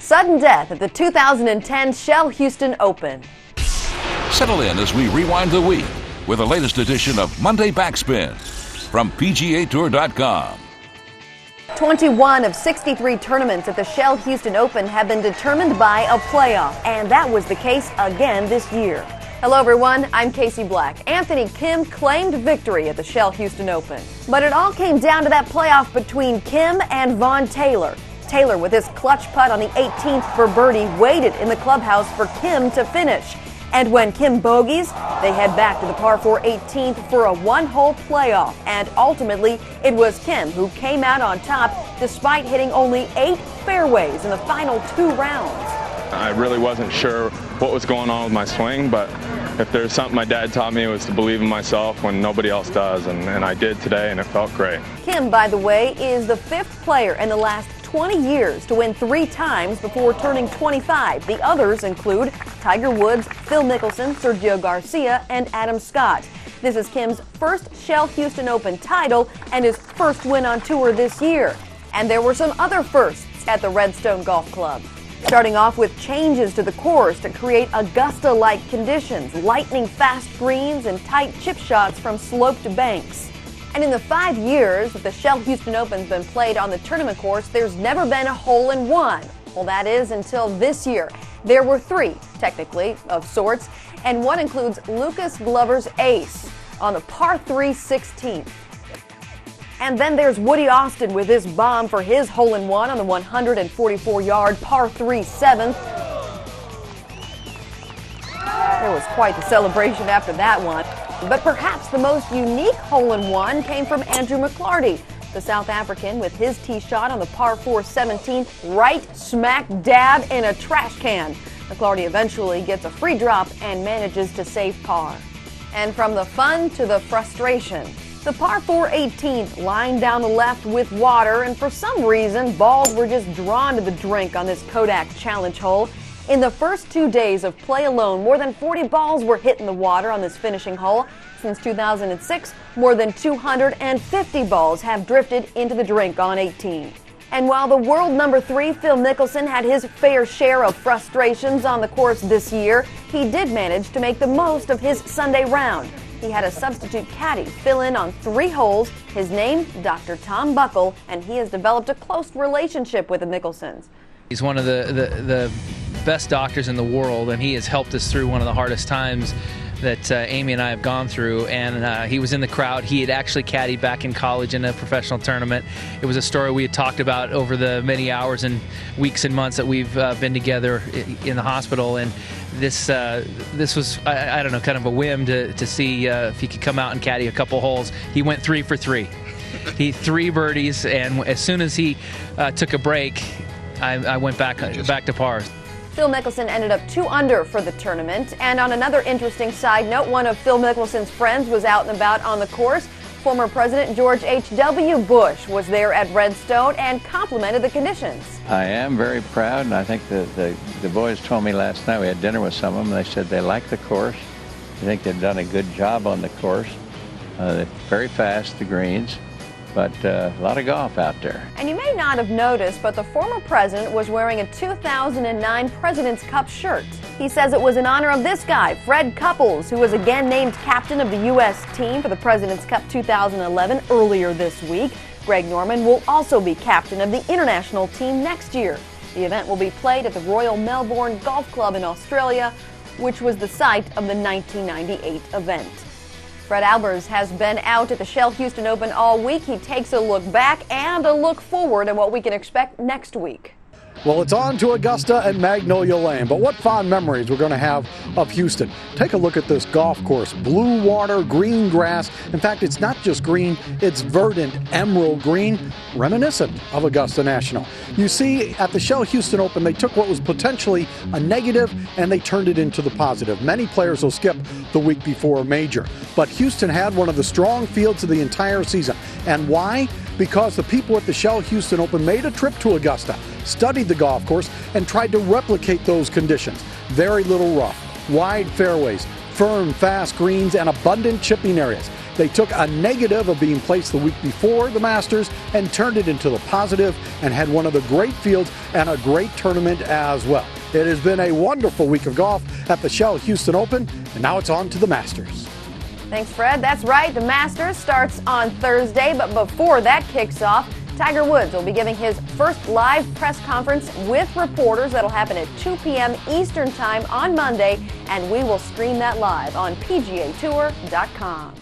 Sudden death at the 2010 Shell Houston Open. Settle in as we rewind the week with the latest edition of Monday Backspin from PGA TOUR.com. 21 of 63 tournaments at the Shell Houston Open have been determined by a playoff, and that was the case again this year. Hello everyone, I'm Casey Black. Anthony Kim claimed victory at the Shell Houston Open, but it all came down to that playoff between Kim and Vaughn. Taylor, with his clutch putt on the 18th for birdie, waited in the clubhouse for Kim to finish. And when Kim bogeys, they head back to the par 4 18th for a one-hole playoff. And ultimately, it was Kim who came out on top despite hitting only 8 fairways in the final 2 rounds. I really wasn't sure what was going on with my swing, but if there's something my dad taught me, it was to believe in myself when nobody else does, and I did today, and it felt great. Kim, by the way, is the 5th player in the last 20 years to win 3 times before turning 25. The others include Tiger Woods, Phil Mickelson, Sergio Garcia, and Adam Scott. This is Kim's first Shell Houston Open title and his first win on tour this year. And there were some other firsts at the Redstone Golf Club. Starting off with changes to the course to create Augusta-like conditions, lightning-fast greens and tight chip shots from sloped banks. And in the 5 years that the Shell Houston Open's been played on the tournament course, there's never been a hole-in-one. Well, that is until this year. There were 3, technically, of sorts, and one includes Lucas Glover's ace on the par 3 16th. And then there's Woody Austin with his bomb for his hole-in-one on the 144-yard par 3 7th. There was quite the celebration after that one. But perhaps the most unique hole-in-one came from Andrew McLarty, the South African, with his tee shot on the par 4 17th, right smack dab in a trash can. McLarty eventually gets a free drop and manages to save par. And from the fun to the frustration, the par 4 18th lined down the left with water, and for some reason, balls were just drawn to the drink on this Kodak challenge hole. In the first 2 days of play alone, more than 40 balls were hit in the water on this finishing hole. Since 2006, more than 250 balls have drifted into the drink on 18. And while the world number 3, Phil Mickelson, had his fair share of frustrations on the course this year, he did manage to make the most of his Sunday round. He had a substitute caddy fill in on 3 holes. His name, Dr. Tom Buckle, and he has developed a close relationship with the Mickelsons. He's one of the best doctors in the world, and he has helped us through one of the hardest times that Amy and I have gone through. And he was in the crowd. He had actually caddied back in college in a professional tournament. It was a story we had talked about over the many hours and weeks and months that we've been together in the hospital. And this was, I don't know, kind of a whim to see if he could come out and caddy a couple holes. He went 3 for 3. He 3 birdies, and as soon as he took a break, I went back to par. Phil Mickelson ended up 2 under for the tournament. And on another interesting side note, one of Phil Mickelson's friends was out and about on the course. Former President George H.W. Bush was there at Redstone and complimented the conditions. I am very proud, and I think the boys told me last night, we had dinner with some of them, and they said they like the course. They think they've done a good job on the course. They're very fast, the greens. But a lot of golf out there. And you may not have noticed, but the former president was wearing a 2009 President's Cup shirt. He says it was in honor of this guy, Fred Couples, who was again named captain of the U.S. team for the President's Cup 2011 earlier this week. Greg Norman will also be captain of the international team next year. The event will be played at the Royal Melbourne Golf Club in Australia, which was the site of the 1998 event. Fred Albers has been out at the Shell Houston Open all week. He takes a look back and a look forward at what we can expect next week. Well, it's on to Augusta and Magnolia Lane, but what fond memories we're going to have of Houston. Take a look at this golf course. Blue water, green grass. In fact, it's not just green, it's verdant emerald green, reminiscent of Augusta National. You see, at the Shell Houston Open, they took what was potentially a negative and they turned it into the positive. Many players will skip the week before a major, but Houston had one of the strong fields of the entire season. And why? Because the people at the Shell Houston Open made a trip to Augusta, studied the golf course, and tried to replicate those conditions. Very little rough, wide fairways, firm, fast greens, and abundant chipping areas. They took a negative of being placed the week before the Masters and turned it into the positive and had one of the great fields and a great tournament as well. It has been a wonderful week of golf at the Shell Houston Open, and now it's on to the Masters. Thanks, Fred. That's right. The Masters starts on Thursday, but before that kicks off, Tiger Woods will be giving his first live press conference with reporters. That'll happen at 2 p.m. Eastern Time on Monday, and we will stream that live on PGA TOUR.com.